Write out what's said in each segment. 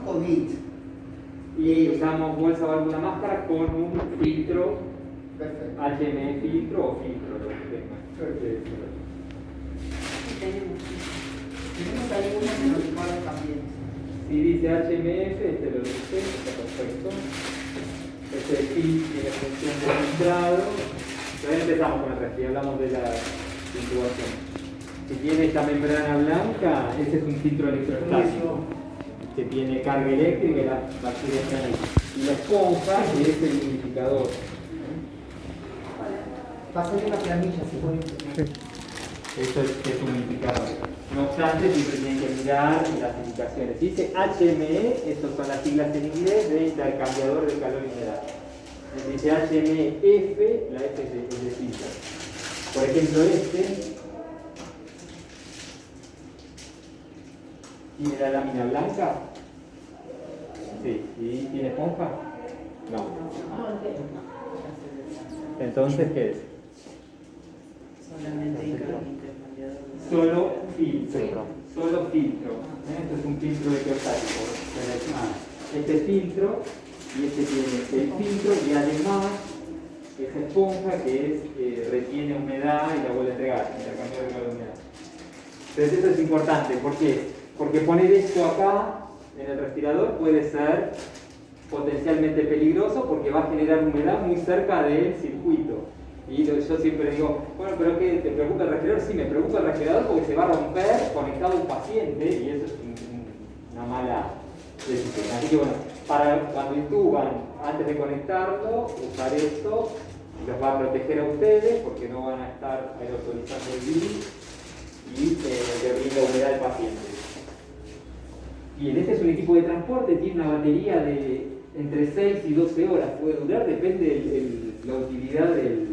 COVID. Y usamos bolsa válvula máscara con un filtro, Perfecto. HME filtro o filtro, lo que tenga. Perfecto. Tenemos ahí una que nos llamaron también. Si dice HMF, este lo dice, está perfecto. Este kit tiene función de filtrado. Todavía empezamos con el resto y hablamos de la intubación. Si tiene esta membrana blanca, ese es un filtro electrostático que tiene carga eléctrica y las bacterias están ahí. Y la esponja es el humidificador. Pásale una planilla si puede. Eso es un humidificador. No obstante, siempre tienen que mirar las indicaciones. Si dice HME, estas son las siglas en inglés de intercambiador de calor y humedad. Si dice HMF, la F es de filtro. Por ejemplo, este tiene la lámina blanca. Sí. ¿Y tiene esponja? No. Entonces, ¿qué es? Solamente intercambiador. Solo filtro. Solo filtro. Esto es un filtro electrostático. Este filtro y este tiene el filtro y además esa esponja que retiene humedad y la vuelve a entregar, intercambiador de calor y humedad. Entonces eso es importante. ¿Por qué? Porque poner esto acá en el respirador puede ser potencialmente peligroso porque va a generar humedad muy cerca del circuito. Y yo siempre digo, bueno, pero ¿qué te preocupa el respirador? Sí, me preocupa el respirador porque se va a romper conectado a un paciente y eso es una mala decisión. Así que bueno, para cuando intuban, antes de conectarlo, usar esto los va a proteger a ustedes porque no van a estar aerosolizando el virus y le brinda humedad al paciente. Bien, este es un equipo de transporte, tiene una batería de entre 6 y 12 horas, puede durar, depende de la utilidad del...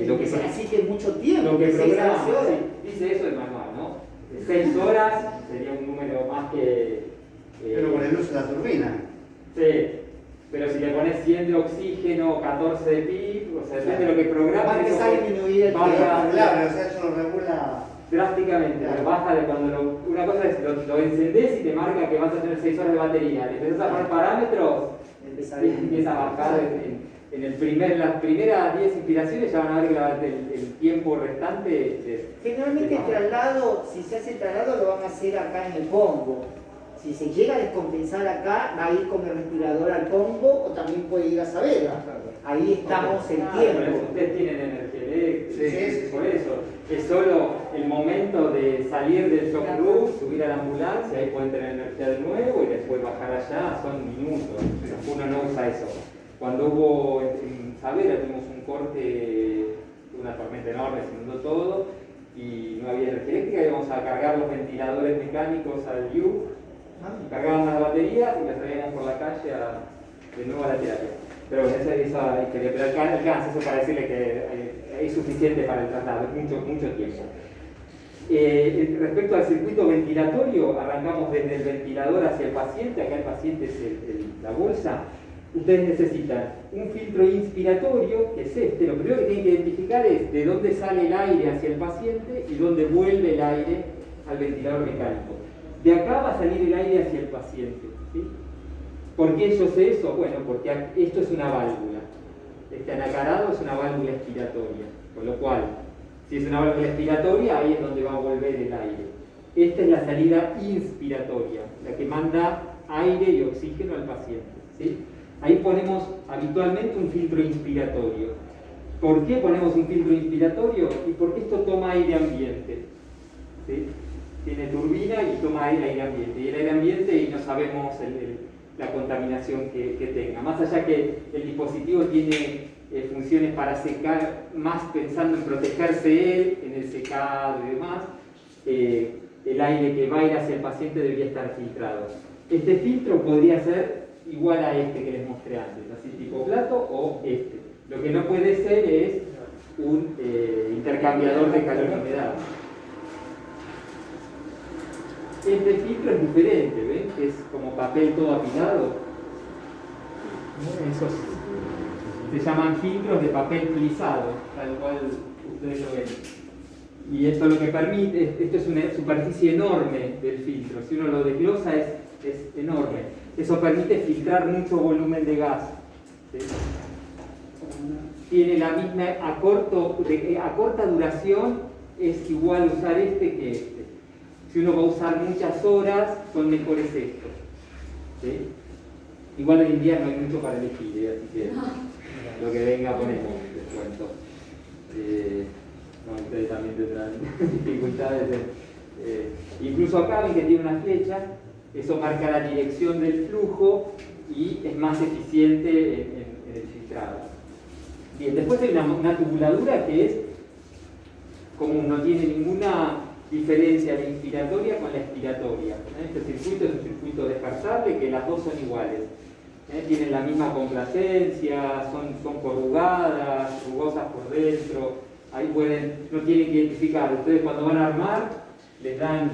Lo que así que mucho tiempo. Lo que programa, sí, dice eso el manual, ¿no? 6 horas sería un número más que... Pero con el uso de la turbina. Sí, pero si le pones 100 de oxígeno, 14 de PIB, o sea, depende de lo que programa. Va a empezar a disminuir el Claro, o sea, eso lo regula drásticamente, pero baja de cuando una cosa es lo encendés y te marca que vas a tener 6 horas de batería, le empezás a poner parámetros y empieza a bajar las primeras 10 inspiraciones ya van a ver que el tiempo restante generalmente el traslado, si se hace el traslado lo van a hacer acá en el Congo. Si se llega a descompensar acá, va a ir con el respirador al Congo o también puede ir a Saavedra. Ahí estamos en tiempo. Ustedes tienen energía eléctrica, Sí. por eso. Es solo el momento de salir del shock room, subir a la ambulancia, ahí pueden tener energía de nuevo y después bajar allá, son minutos. Uno no usa eso. Cuando hubo en Saavedra tuvimos un corte, una tormenta enorme, se inundó todo y no había energía eléctrica, íbamos a cargar los ventiladores mecánicos al U, cargábamos las baterías y las traíamos por la calle de nuevo a la terapia. Pero bueno, esa historia, pero alcanza eso para decirle que es suficiente para el traslado, es mucho tiempo. Respecto al circuito ventilatorio, arrancamos desde el ventilador hacia el paciente, acá el paciente es la bolsa. Ustedes necesitan un filtro inspiratorio, que es este. Lo primero que tienen que identificar es de dónde sale el aire hacia el paciente y dónde vuelve el aire al ventilador mecánico. De acá va a salir el aire hacia el paciente, ¿sí? ¿Por qué yo sé eso? Bueno, porque esto es una válvula. Este anacarado es una válvula expiratoria, con lo cual, si es una válvula expiratoria, ahí es donde va a volver el aire. Esta es la salida inspiratoria, la que manda aire y oxígeno al paciente, ¿sí? Ahí ponemos habitualmente un filtro inspiratorio. ¿Por qué ponemos un filtro inspiratorio? Y porque esto toma aire ambiente, ¿sí? Tiene turbina y toma aire ambiente. Y el aire ambiente, y no sabemos la contaminación que tenga. Más allá que el dispositivo tiene funciones para secar, más pensando en protegerse él, en el secado y demás, el aire que va a ir hacia el paciente debería estar filtrado. Este filtro podría ser igual a este que les mostré antes, así tipo plato o este. Lo que no puede ser es un intercambiador de calor y humedad. Este filtro es diferente, ¿ven? Que es como papel todo apilado. Esos se llaman filtros de papel plisado, tal cual ustedes lo ven. Y esto lo que permite, esto es una superficie enorme del filtro. Si uno lo desglosa es es enorme. Eso permite filtrar mucho volumen de gas. ¿Sí? Tiene la misma, a corta duración es igual usar este que este. Si uno va a usar muchas horas, son mejores estos. ¿Sí? Igual en invierno hay mucho para elegir, así que lo que venga ponemos, les cuento. No, ustedes también tendrán dificultades. Incluso acá ven que tiene una flecha, eso marca la dirección del flujo y es más eficiente en el filtrado. Bien, después hay una tubuladura que es común, no tiene ninguna diferencia la inspiratoria con la expiratoria. Este circuito es un circuito descartable que las dos son iguales. Tienen la misma complacencia, son corrugadas, rugosas por dentro. Ahí no tienen que identificar. Ustedes cuando van a armar, les dan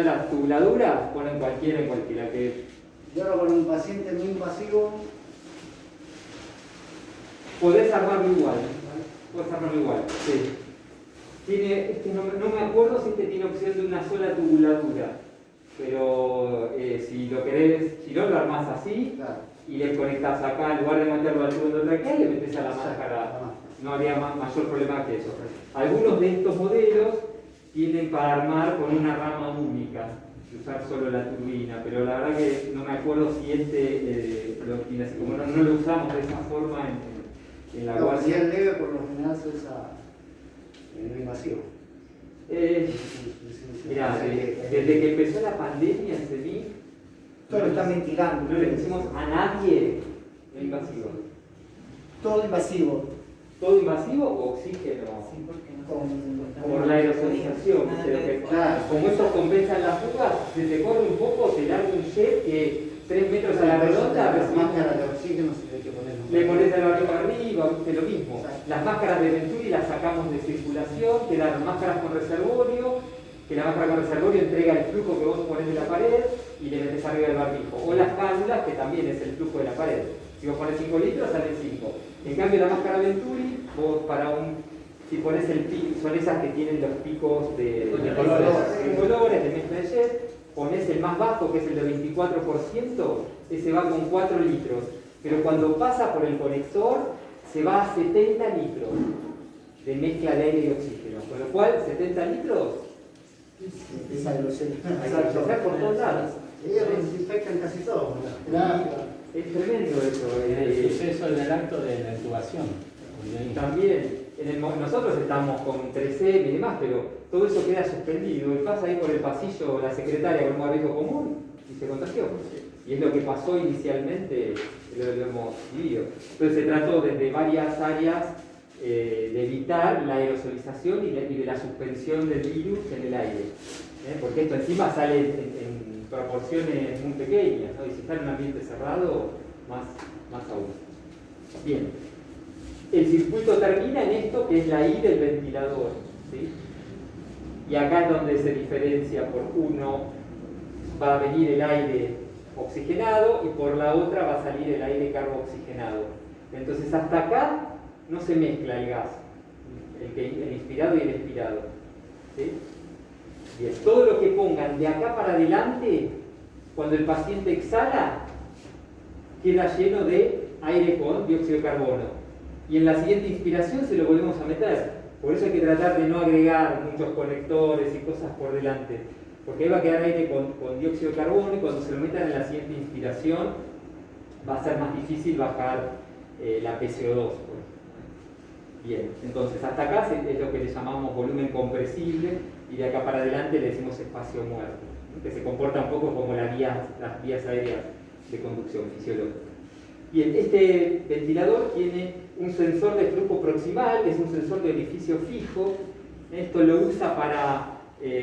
las tubuladuras, ponen cualquiera en cualquiera. Yo ahora con un paciente muy invasivo. Podés armarlo igual. Podés armarlo igual, sí. No me acuerdo si tiene opción de una sola tubuladura, pero si lo querés, si no lo armás así, claro, y le conectás acá, en lugar de meterlo al tubo endotraqueal, le metés a la máscara. No habría mayor problema que eso. Algunos de estos modelos tienen para armar con una rama única, usar solo la turbina, pero la verdad que no me acuerdo si lo tiene así, como no lo usamos de esa forma en la guardia. Si es leve, por lo general se usa en el invasivo. Mirá, desde que empezó la pandemia en CEMIC, todo está ventilando. No le pusimos a nadie el invasivo. Todo invasivo. ¿Todo invasivo o oxígeno? Sí, porque por la aerosolización. Claro, como estos compensan las fugas, se te corre un poco, te larga un jet que 3 metros a la redonda, las máscaras de oxígeno se le hay que poner. Le pones el barrio para arriba, es lo mismo. Las máscaras de Venturi las sacamos de circulación, quedaron máscaras con reservorio, que la máscara con reservorio entrega el flujo que vos pones de la pared y le metes arriba el barbijo. O las cánulas, que también es el flujo de la pared. Si vos pones 5 litros, salen 5. En cambio, la máscara Venturi, vos si pones el pico, son esas que tienen los picos de colores, de mezcla de jet, pones el más bajo, que es el de 24%, ese va con 4 litros. Pero cuando pasa por el conector, se va a 70 litros de mezcla de aire y oxígeno. Con lo cual, 70 litros empieza a hay por todos lados. Ellos desinfectan casi todo. Es tremendo eso. El suceso en el acto de la intubación. También, nosotros estamos con 3M y demás, pero todo eso queda suspendido y pasa ahí por el pasillo la secretaria con un barbijo común y se contagió. Y es lo que pasó inicialmente, lo hemos vivido. Entonces se trató desde varias áreas de evitar la aerosolización y de la suspensión del virus en el aire. Porque esto encima sale en proporciones muy pequeñas, ¿no? Y si está en un ambiente cerrado, más aún. Bien. El circuito termina en esto que es la I del ventilador, ¿sí? Y acá es donde se diferencia. Por uno va a venir el aire oxigenado y por la otra va a salir el aire carboxigenado. Entonces hasta acá no se mezcla el gas, el inspirado y el expirado, ¿sí? Bien, todo lo que pongan de acá para adelante, cuando el paciente exhala, queda lleno de aire con dióxido de carbono. Y en la siguiente inspiración se lo volvemos a meter. Por eso hay que tratar de no agregar muchos conectores y cosas por delante. Porque ahí va a quedar aire con dióxido de carbono y cuando se lo metan en la siguiente inspiración va a ser más difícil bajar la PCO2. Bien, entonces hasta acá es lo que le llamamos volumen compresible y de acá para adelante le decimos espacio muerto, que se comporta un poco como las vías aéreas de conducción fisiológica. Bien, este ventilador tiene un sensor de flujo proximal, que es un sensor de orificio fijo. Esto lo usa para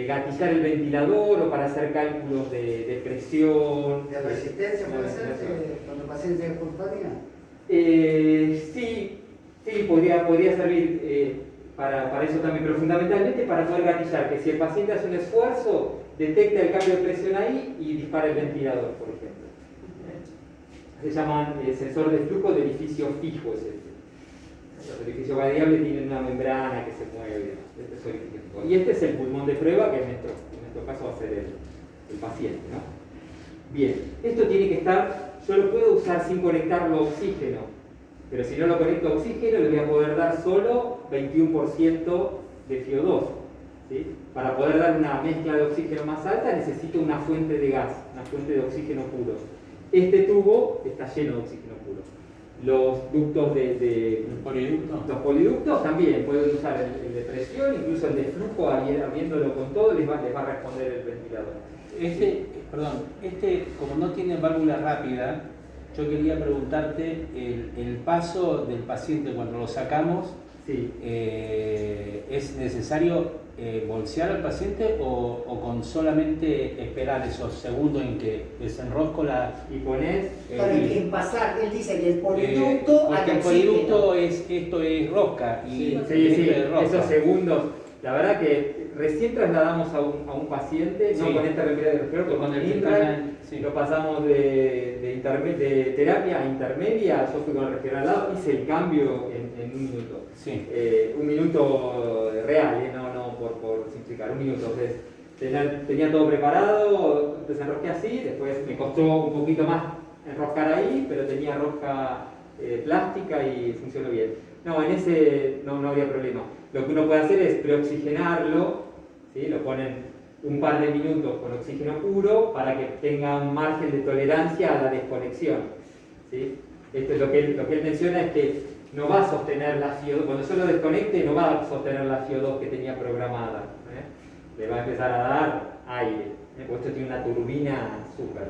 gatillar el ventilador o para hacer cálculos de presión. ¿De resistencia puede ser cuando el paciente tiene espontánea? Sí, podría servir para eso también, pero fundamentalmente para poder gatillar, que si el paciente hace un esfuerzo, detecta el cambio de presión ahí y dispara el ventilador, por ejemplo. Se llaman sensor de flujo de orificio fijo. Los orificios variables tienen una membrana que se mueve. Este es orificio fijo. Y este es el pulmón de prueba, que en nuestro caso va a ser el paciente, ¿no? Bien, esto tiene que estar, yo lo puedo usar sin conectarlo a oxígeno, pero si no lo conecto a oxígeno le voy a poder dar solo 21% de FiO2. ¿Sí? Para poder dar una mezcla de oxígeno más alta necesito una fuente de gas, una fuente de oxígeno puro. Este tubo está lleno de oxígeno puro. Los ductos los poliductos también pueden usar el de presión, incluso el de flujo, abriéndolo con todo, les va a responder el ventilador. Como no tiene válvula rápida, yo quería preguntarte el paso del paciente cuando lo sacamos. Sí. ¿Es necesario bolsear al paciente o con solamente esperar esos segundos en que desenrosco y pones para que pasar, él dice que el poliducto porque el poliducto esto es rosca y sí, es rosca. Esos segundos, la verdad que recién trasladamos a un paciente, no con esta respirador, con el Intra, lo pasamos de terapia a intermedia, yo fui con el respirador al lado, hice el cambio en un minuto. Sí. Un minuto real, no por simplificar, un minuto. Entonces, tenía todo preparado, desenrosqué así, después me costó un poquito más enroscar ahí, pero tenía rosca plástica y funcionó bien. No, en ese no había problema. Lo que uno puede hacer es preoxigenarlo, ¿sí? Lo ponen un par de minutos con oxígeno puro para que tenga un margen de tolerancia a la desconexión. ¿Sí? Esto es lo que él menciona, es que no va a sostener la FiO2, cuando yo lo desconecte no va a sostener la FiO2 que tenía programada. Le va a empezar a dar aire, porque esto tiene una turbina súper.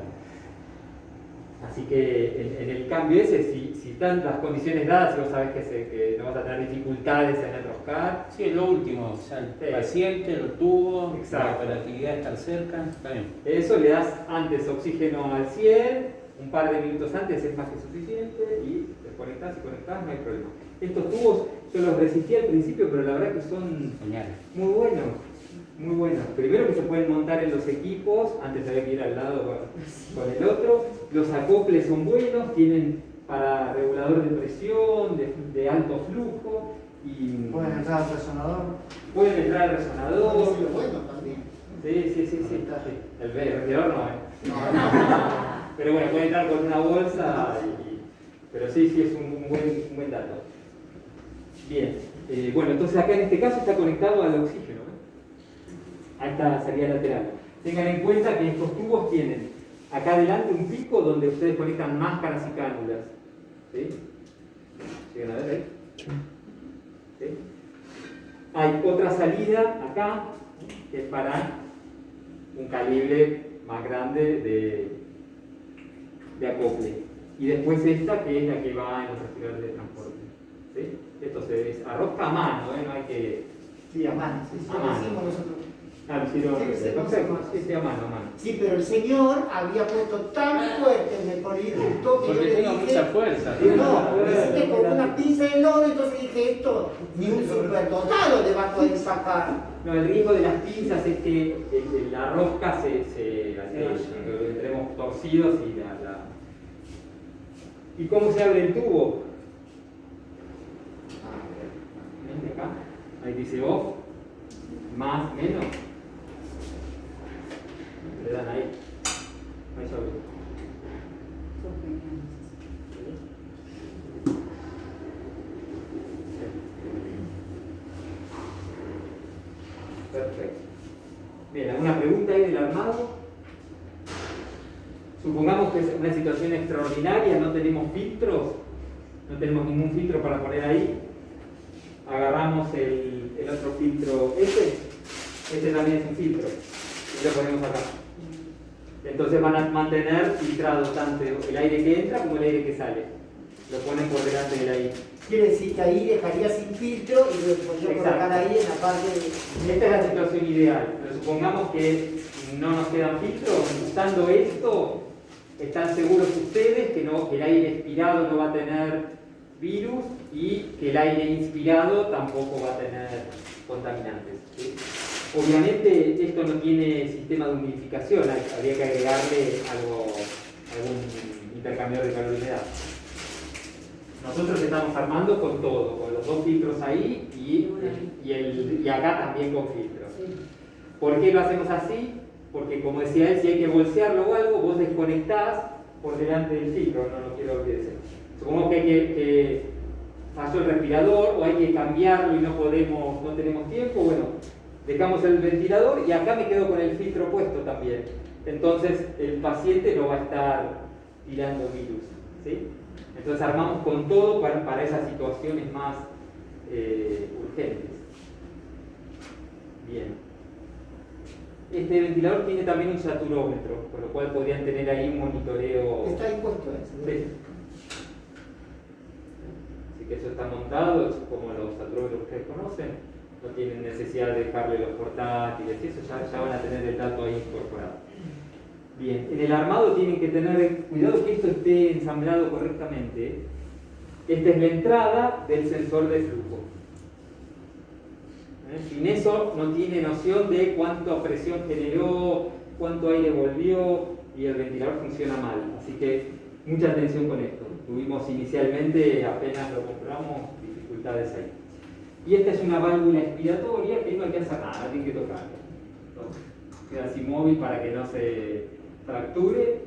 Así que en el cambio ese, si están las condiciones dadas, si vos sabés que no vas a tener dificultades en enroscar. Sí, es lo último, o sea, el paciente, lo tuvo, la operatividad estar cerca, está bien. Eso le das antes oxígeno al 100, un par de minutos antes es más que suficiente y desconectás y conectás, no hay problema. Estos tubos yo los resistí al principio, pero la verdad que son muy buenos. Muy buenos. Primero que se pueden montar en los equipos, antes había que ir al lado con el otro. Los acoples son buenos, tienen para regulador de presión, de alto flujo. Y pueden entrar al resonador. Pueden entrar al resonador. Sí, bueno también. Sí. El respirador no. Pero bueno, pueden entrar con una bolsa. Pero sí, es un buen dato. Bien. Bueno, entonces acá en este caso está conectado al oxígeno. A esta salida lateral. Tengan en cuenta que estos tubos tienen acá adelante un pico donde ustedes conectan máscaras y cánulas. ¿Sí? ¿Llegan a ver ahí? ¿Sí? Hay otra salida acá que es para un calibre más grande de acople. Y después esta que es la que va en los respiradores de transporte. ¿Sí? Esto se arrosca a mano, no hay que... Sí, a mano. A mano. Nosotros. Ah, lo hicieron a mano. Sí, pero el señor había puesto tan fuerte en el poliducto que porque yo le tengo dije, mucha fuerza. no, hiciste con una pinza de lodo, entonces dije esto, ni un superdotado le va a poder sacar. No, el riesgo de las pinzas es que la rosca lo entremos torcidos ¿Y cómo se abre el tubo? ¿Ven acá? Ahí dice off, más, menos. Le dan ahí. Ahí se abre. Perfecto. Bien, ¿alguna pregunta ahí del armado? Supongamos que es una situación extraordinaria, no tenemos filtros, no tenemos ningún filtro para poner ahí. Agarramos el otro filtro, este también es un filtro, y lo ponemos acá. Entonces van a mantener filtrado tanto el aire que entra como el aire que sale. Lo ponen por delante del aire. Quiere decir que ahí dejaría sin filtro y lo podría colocar ahí en la parte de... Esta es la situación ideal, pero supongamos que no nos quedan filtros. Usando esto, están seguros ustedes que el aire expirado no va a tener virus y que el aire inspirado tampoco va a tener contaminantes. ¿Sí? Obviamente esto no tiene sistema de humidificación, habría que agregarle algún intercambiador de calor y humedad. Nosotros estamos armando con todo, con los dos filtros ahí y acá también con filtros. ¿Por qué lo hacemos así? porque como decía él, si hay que bolsearlo o algo, vos desconectás por delante del filtro, no lo quiero olvidarse. Supongamos que pasó el respirador o hay que cambiarlo y no tenemos tiempo, bueno, dejamos el ventilador y acá me quedo con el filtro puesto también. Entonces el paciente no va a estar tirando virus, ¿sí? Entonces armamos con todo para esas situaciones más urgentes. Bien. Este ventilador tiene también un saturómetro, con lo cual podrían tener ahí un monitoreo. Está impuesto eso. Sí. Así que eso está montado, es como los saturómetros que ustedes conocen, no tienen necesidad de dejarle los portátiles, y eso ya van a tener el dato ahí incorporado. Bien, en el armado tienen que tener cuidado que esto esté ensamblado correctamente. Esta es la entrada del sensor de flujo. Sin eso no tiene noción de cuánta presión generó, cuánto aire volvió y el ventilador funciona mal. Así que mucha atención con esto. Tuvimos inicialmente, apenas lo compramos, dificultades ahí. Y esta es una válvula expiratoria que no hay que hacer nada, tiene que tocarla. Queda así móvil para que no se fracture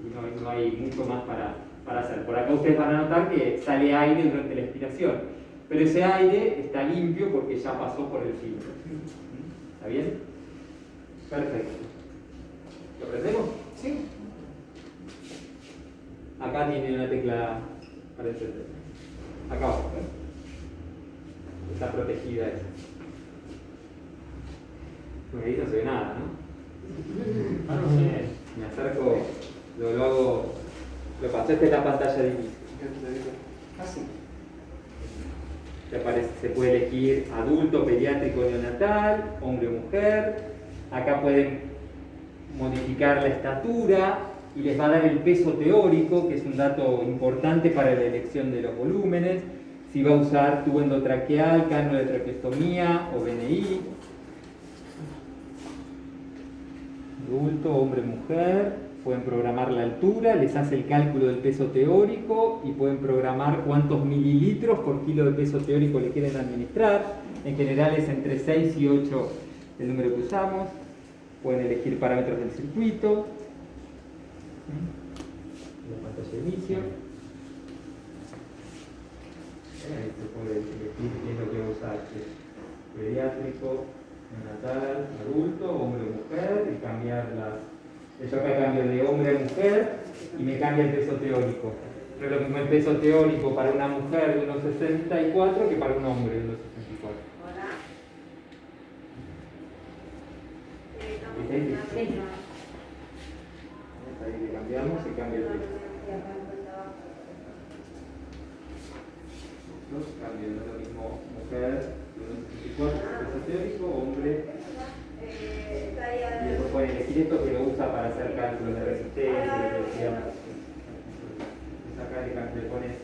y no hay mucho más para hacer. Por acá ustedes van a notar que sale aire durante la expiración. Pero ese aire está limpio porque ya pasó por el filtro. ¿Está bien? Perfecto. ¿Lo prendemos? Sí. Acá tiene una tecla para encender. Acá abajo. Está protegida esa. Porque ahí no se ve nada, ¿no? Ah, no sé. Me acerco, lo hago, lo pasé, esta es la pantalla de inicio. Así. Se puede elegir adulto, pediátrico, neonatal, hombre o mujer. Acá pueden modificar la estatura y les va a dar el peso teórico, que es un dato importante para la elección de los volúmenes. Si va a usar tubo endotraqueal, cánula de traqueostomía o BNI. Adulto, hombre, mujer. Pueden programar la altura, les hace el cálculo del peso teórico y pueden programar cuántos mililitros por kilo de peso teórico le quieren administrar. En general es entre 6 y 8 el número que usamos. Pueden elegir parámetros del circuito. La pantalla de inicio. Ahí se puede elegir qué es lo que va a usar. Pediátrico, neonatal, adulto, hombre o mujer y cambiar las... Yo acá cambio de hombre a mujer y me cambia el peso teórico. No es lo mismo el peso teórico para una mujer de 1,64 que para un hombre de 1,64. Hola. Ahí le cambiamos y cambia el peso. Cambio, no es lo mismo mujer de 1,64 peso teórico, hombre. Y después pueden elegir esto que lo usa para hacer cálculos de resistencia, de velocidad. Acá le pones,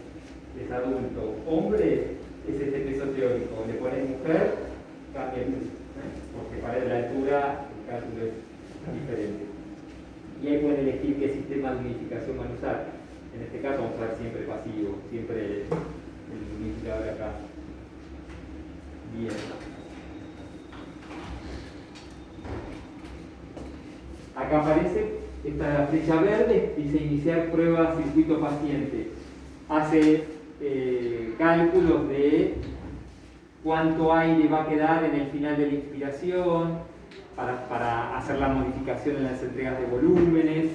es adulto, hombre, es este peso teórico. Le pones mujer, cambia el peso. Porque para la altura el cálculo es diferente. Y ahí pueden elegir qué sistema de unificación van a usar. En este caso vamos a usar siempre pasivo, siempre el unificador acá. Bien. Acá aparece esta flecha verde, dice iniciar prueba circuito paciente. Hace cálculos de cuánto aire va a quedar en el final de la inspiración, para hacer la modificación en las entregas de volúmenes,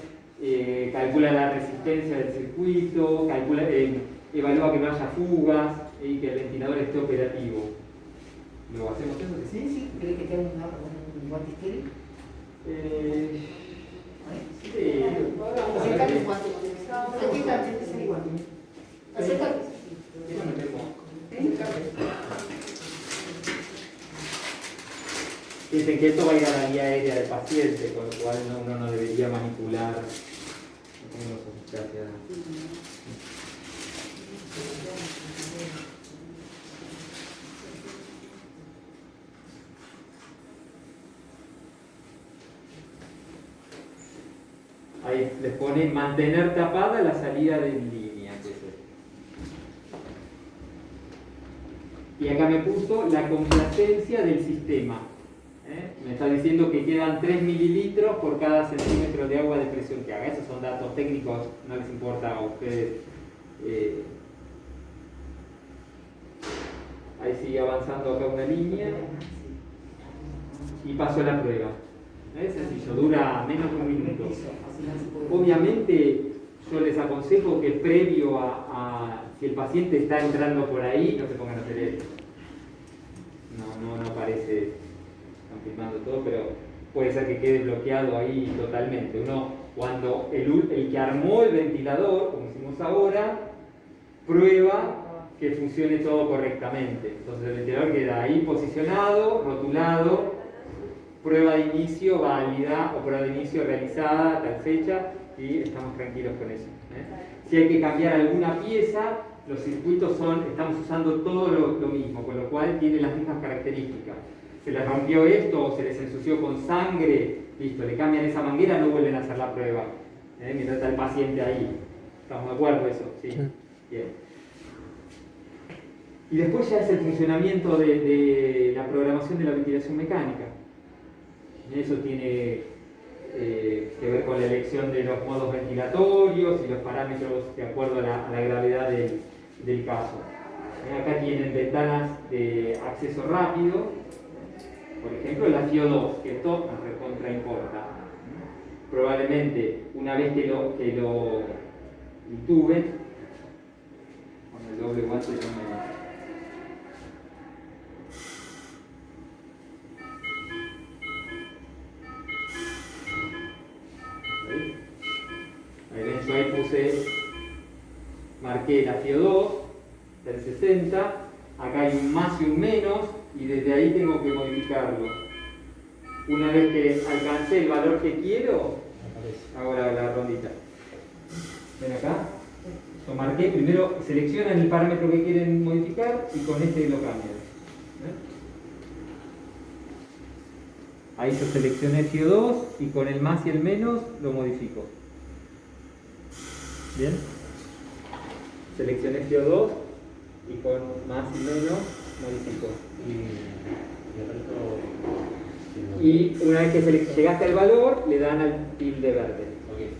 calcula la resistencia del circuito, evalúa que no haya fugas y que el ventilador esté operativo. ¿Lo hacemos eso? Sí, sí. ¿Querés que te haga un guante estéril? Sí. Acércate un guante. Acércate ese guante. Acércate. Eso me tengo. Dicen que esto va a ir a la vía aérea del paciente, con lo cual uno no debería manipular. Ahí les pone mantener tapada la salida de línea. Que es esto. Y acá me puso la complacencia del sistema. Me está diciendo que quedan 3 mililitros por cada centímetro de agua de presión que haga. Esos son datos técnicos, no les importa a ustedes. Ahí sigue avanzando acá una línea y paso la prueba. Es sencillo, dura menos de un minuto. Obviamente yo les aconsejo que previo si el paciente está entrando por ahí, no se pongan a hacer esto. No parece, están filmando todo, pero puede ser que quede bloqueado ahí totalmente. Uno, cuando el que armó el ventilador, como hicimos ahora, prueba que funcione todo correctamente. Entonces el ventilador queda ahí posicionado, rotulado, prueba de inicio válida o prueba de inicio realizada a tal fecha, y estamos tranquilos con eso. Si hay que cambiar alguna pieza, los circuitos estamos usando todo lo mismo, con lo cual tienen las mismas características. Se les rompió esto o se les ensució con sangre, listo, le cambian esa manguera, no vuelven a hacer la prueba. Mientras está el paciente ahí. ¿Estamos de acuerdo eso? ¿Sí? Bien. Y después ya es el funcionamiento de la programación de la ventilación mecánica. Eso tiene que ver con la elección de los modos ventilatorios y los parámetros de acuerdo a la gravedad del caso. Acá tienen ventanas de acceso rápido, por ejemplo la FIO2, que esto nos recontra importa. Probablemente una vez que lo intuben, con el doble guante yo me... Yo ahí marqué la FIO2 del 60, acá hay un más y un menos, y desde ahí tengo que modificarlo. Una vez que alcancé el valor que quiero, hago la rondita. Ven acá, lo marqué, primero seleccionan el parámetro que quieren modificar y con este lo cambian. Ahí yo seleccioné FIO2 y con el más y el menos lo modifico. Bien, seleccioné FIO2 y con más y menos modifico. Y una vez que llegaste al valor, le dan al tilde verde. Okay.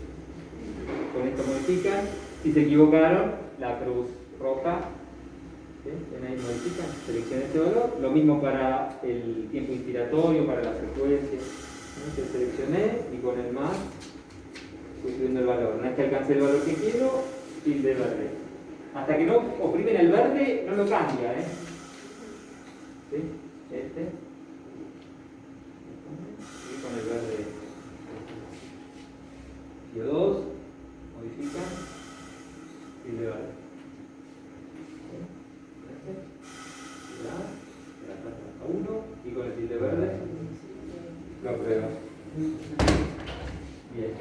Con esto modifican. Si se equivocaron, la cruz roja. ¿Sí? ¿Ven ahí modifican? Seleccioné este valor. Lo mismo para el tiempo inspiratorio, para la frecuencia. Entonces seleccioné y con el más fui subiendo el valor. Una vez que alcancé el valor que quiero, tilde verde. Hasta que no oprimen el verde, no lo cambia. ¿Sí? Y con el verde. FIO2, modifican, tilde verde. A 1 y con el tilde verde lo aprueba. Bien.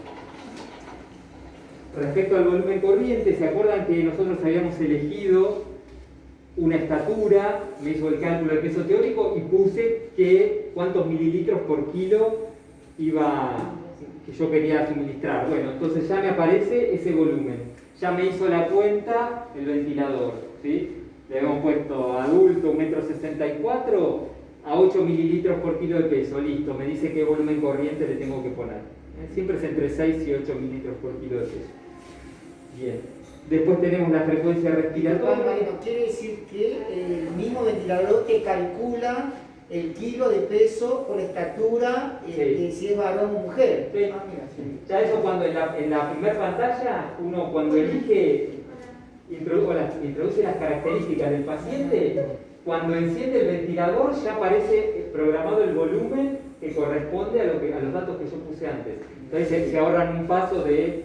Respecto al volumen corriente, ¿se acuerdan que nosotros habíamos elegido una estatura? Me hizo el cálculo de peso teórico y puse cuántos mililitros por kilo que yo quería suministrar. Bueno, entonces ya me aparece ese volumen. Ya me hizo la cuenta el ventilador, ¿sí? Le habíamos puesto adulto 1,64 m a 8 mililitros por kilo de peso. Listo, me dice qué volumen corriente le tengo que poner. Siempre es entre 6 y 8 mililitros por kilo de peso. Bien. Después tenemos la frecuencia respiratoria. Bueno, quiere decir que el mismo ventilador te calcula el kilo de peso por estatura, sí. Si es varón o mujer. Sí. Ah, mira, sí. Ya eso cuando en la primera pantalla, uno cuando elige, introduce las características del paciente, cuando enciende el ventilador ya aparece programado el volumen que corresponde a los datos que yo puse antes. Entonces se ahorran un paso de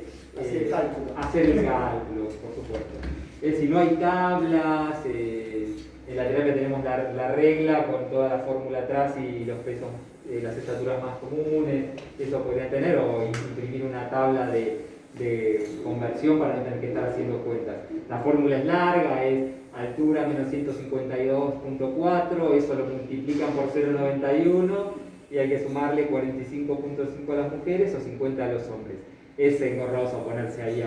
hacer el cálculo, por supuesto. Si no hay tablas, en la terapia tenemos la regla con toda la fórmula atrás y los pesos, las estaturas más comunes, eso podrían tener, o imprimir una tabla de conversión para no tener que estar haciendo cuentas. La fórmula es larga, es altura menos 152.4, eso lo multiplican por 0,91 y hay que sumarle 45.5 a las mujeres o 50 a los hombres. Es engorroso ponerse ahí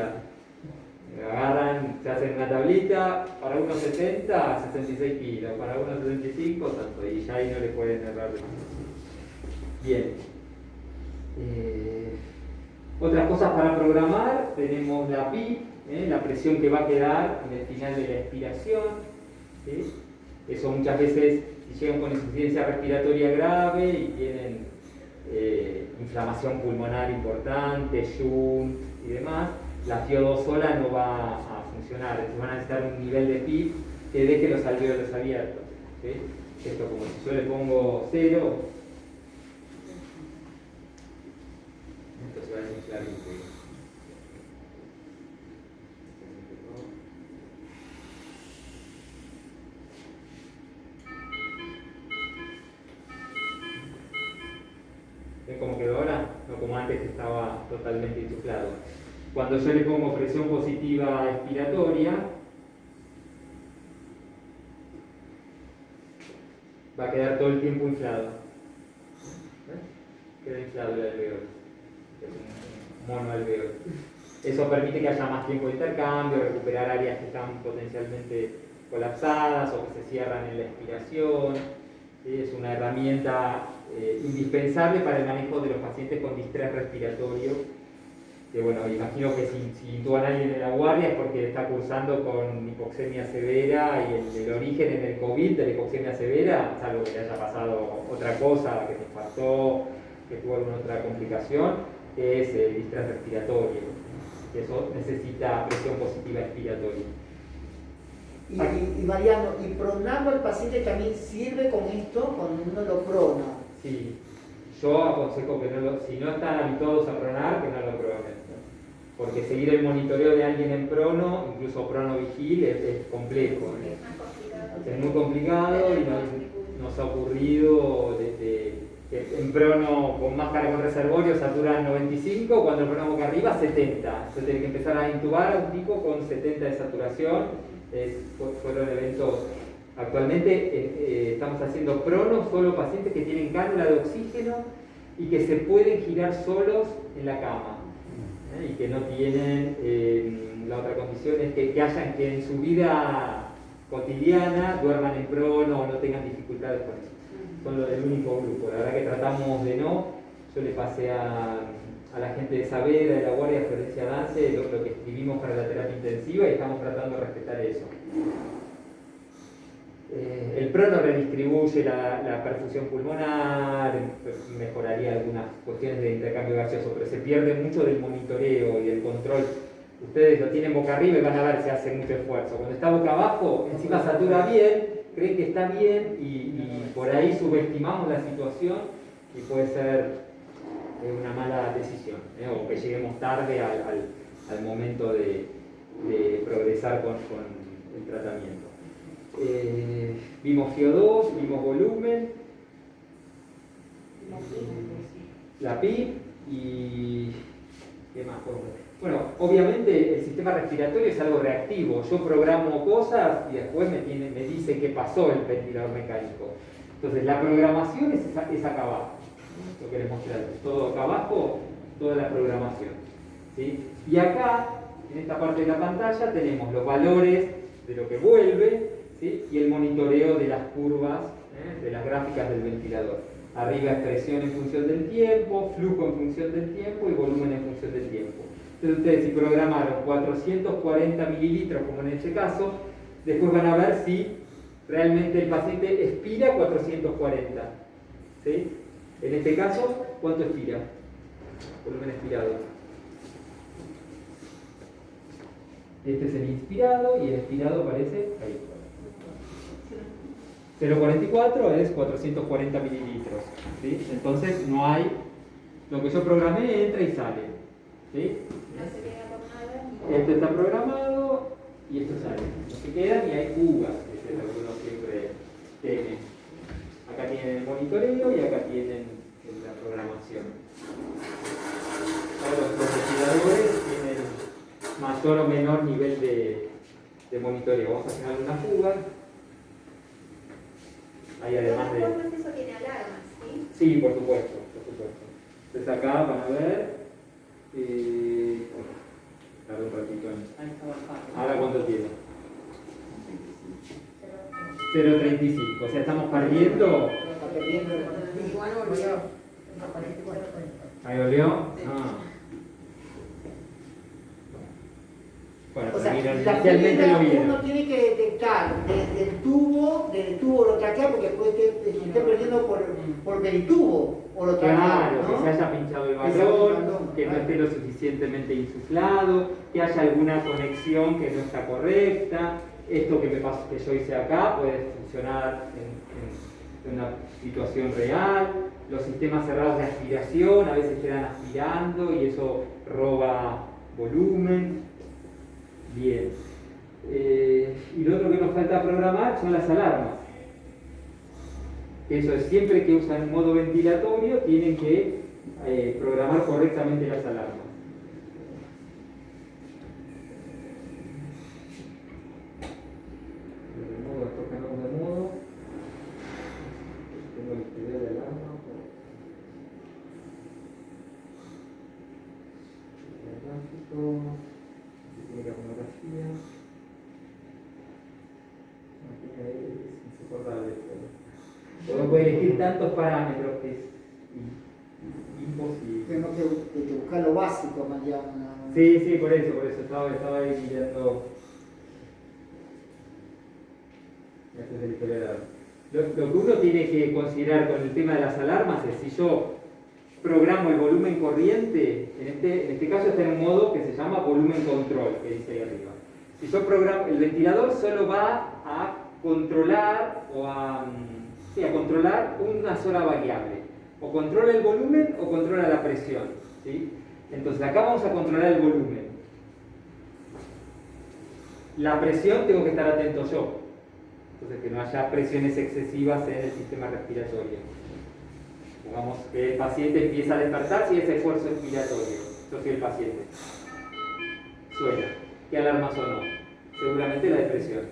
agarran, se hacen una tablita, para unos 70, 66 kilos, para unos 75, tanto, y ya ahí no le pueden errar demasiado. Bien. Otras cosas para programar, tenemos la PIP, la presión que va a quedar en el final de la expiración. ¿Sí? Eso muchas veces, si llegan con insuficiencia respiratoria grave y tienen inflamación pulmonar importante, shunt y demás, la FiO2 sola no va a funcionar. Entonces van a necesitar un nivel de PIP que deje los alvéolos abiertos. ¿Sí? Esto, como si yo le pongo 0, esto se va a desinflar bien. ¿Ven cómo quedó ahora? No como antes que estaba totalmente insuflado. Cuando yo le pongo presión positiva expiratoria, va a quedar todo el tiempo inflado. ¿Ves? Queda inflado el alveolo. Es un monoalveolo. Eso permite que haya más tiempo de intercambio, recuperar áreas que están potencialmente colapsadas o que se cierran en la expiración. ¿Sí? Es una herramienta indispensable para el manejo de los pacientes con distrés respiratorio. Que bueno, imagino que si intuban a alguien en la guardia es porque está cursando con hipoxemia severa y el origen en el COVID de la hipoxemia severa, salvo que le haya pasado otra cosa, que se infartó, que tuvo alguna otra complicación, es el distrés respiratorio. Eso necesita presión positiva expiratoria. Y Mariano, ¿y pronando al paciente también sirve con esto cuando uno lo prona? Sí, yo aconsejo que si no están habituados a pronar, que no lo pronen. Porque seguir el monitoreo de alguien en prono, incluso prono vigil, es complejo. Es muy complicado y nos ha ocurrido desde que en prono con máscara con reservorio saturan 95, cuando el prono boca arriba 70. Entonces tiene que empezar a intubar a un tipo con 70 de saturación. Fueron eventos. Actualmente estamos haciendo prono solo pacientes que tienen cánula de oxígeno y que se pueden girar solos en la cama. Y que no tienen, la otra condición es que que en su vida cotidiana duerman en prono o no tengan dificultades con eso. Son el único grupo. La verdad que tratamos de no. Yo le pasé a la gente de Saavedra, de la Guardia, Florencia Dance, lo que escribimos para la terapia intensiva y estamos tratando de respetar eso. El prono redistribuye la perfusión pulmonar, mejoraría algunas cuestiones de intercambio gaseoso, pero se pierde mucho del monitoreo y del control. Ustedes lo tienen boca arriba y van a ver si hace mucho esfuerzo. Cuando está boca abajo, encima satura bien, creen que está bien y por ahí subestimamos la situación y puede ser una mala decisión, o que lleguemos tarde al momento de progresar con el tratamiento. Vimos FiO2, vimos volumen, la PIP y ¿qué más podemos ver? Bueno, obviamente el sistema respiratorio es algo reactivo. Yo programo cosas y después me dice qué pasó el ventilador mecánico. Entonces la programación es acá abajo. Lo queremos mostrar. Todo acá abajo, toda la programación. ¿Sí? Y acá, en esta parte de la pantalla, tenemos los valores de lo que vuelve, ¿sí? Y el monitoreo de las curvas, de las gráficas del ventilador. Arriba es presión en función del tiempo, flujo en función del tiempo y volumen en función del tiempo. Entonces ustedes si programaron 440 mililitros, como en este caso, después van a ver si realmente el paciente expira 440. ¿Sí? En este caso, ¿cuánto expira? Volumen expirado. Este es el inspirado y el expirado aparece ahí. 0,44 es 440 mililitros. ¿Sí? Entonces no hay, lo que yo programé entra y sale. ¿Sí? No se queda por nada. Esto está programado y esto sale. No se quedan y hay fugas, que es lo que uno siempre teme. Acá tienen el monitoreo y acá tienen la programación. Ahora los respiradores tienen mayor o menor nivel de monitoreo. Vamos a hacer alguna fuga. Hay además de... Todo el proceso tiene alarmas, ¿sí? Sí, por supuesto, por supuesto. Entonces acá van a ver... Tarda un ratito en... Ahora ¿cuánto tiene? 0,35. O sea, estamos perdiendo... ¿Ahí dolió? Ah. Bueno, O sea, pero la inicialmente primera lo vieron. uno tiene que detectar desde el tubo orotraqueal, porque puede que se esté perdiendo por peritubo orotraqueal, Claro, ¿no? que se haya pinchado el Que se haya pinchado el balón, balón, que no claro. esté lo suficientemente insuflado, que haya alguna conexión que no está correcta. Esto que me pasó, que yo hice acá puede funcionar en una situación real. Los sistemas cerrados de aspiración a veces quedan aspirando y eso roba volumen. Bien. Y lo otro que nos falta programar son las alarmas. Eso es, siempre que usan un modo ventilatorio tienen que programar correctamente las alarmas. De modo, esto cambiamos de modo. Tengo el historial de alarma. El gráfico. Tiene que iconografía. Es insoportable esto. Uno puede elegir tantos parámetros que es imposible. Tenemos que buscar lo básico, Mariana. Sí, por eso estaba ahí mirando. Este es el historial. Lo que uno tiene que considerar con el tema de las alarmas es si yo programo el volumen corriente, en este caso está en un modo que se llama volumen control, que dice ahí arriba. Si yo programo, el ventilador solo va a controlar a controlar una sola variable. O controla el volumen o controla la presión. ¿Sí? Entonces acá vamos a controlar el volumen. La presión tengo que estar atento yo. Entonces que no haya presiones excesivas en el sistema respiratorio. Pongamos que el paciente empieza a despertarse y ese esfuerzo expiratorio. Yo soy el paciente. Suena. ¿Qué alarma sonó? Seguramente la depresión.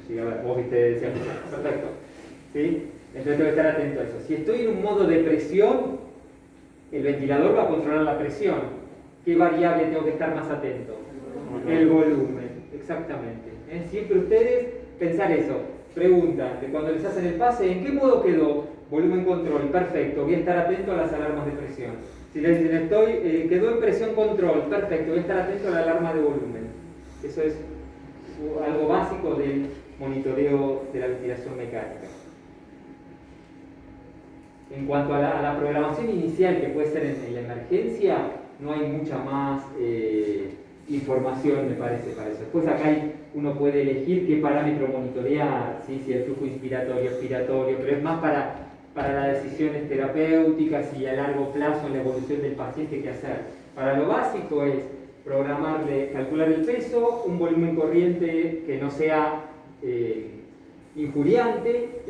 Sí, a ver, vos viste, decías, perfecto. ¿Sí? Entonces tengo que estar atento a eso. Si estoy en un modo de presión, el ventilador va a controlar la presión. ¿Qué variable tengo que estar más atento? El volumen, exactamente. Siempre ustedes pensar eso. Preguntan de cuando les hacen el pase, ¿en qué modo quedó? Volumen control, perfecto, voy a estar atento a las alarmas de presión. Si les dicen quedó en presión control, perfecto, voy a estar atento a la alarma de volumen. Eso es algo básico del monitoreo de la ventilación mecánica. En cuanto a la programación inicial, que puede ser en la emergencia, no hay mucha más información, me parece, para eso. Después acá uno puede elegir qué parámetro monitorear, ¿sí? Si el flujo inspiratorio, expiratorio, pero es más para las decisiones terapéuticas y a largo plazo en la evolución del paciente qué hacer. Para lo básico es calcular el peso, un volumen corriente que no sea injuriante,